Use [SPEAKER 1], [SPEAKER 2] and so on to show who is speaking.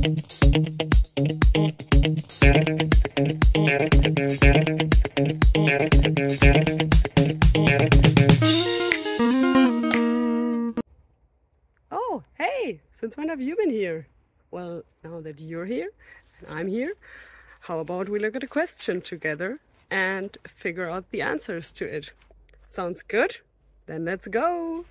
[SPEAKER 1] Oh, hey, since when have you been here? Well, now that you're here and I'm here, how about we look at a question together and figure out the answers to it? Sounds good? Then let's go!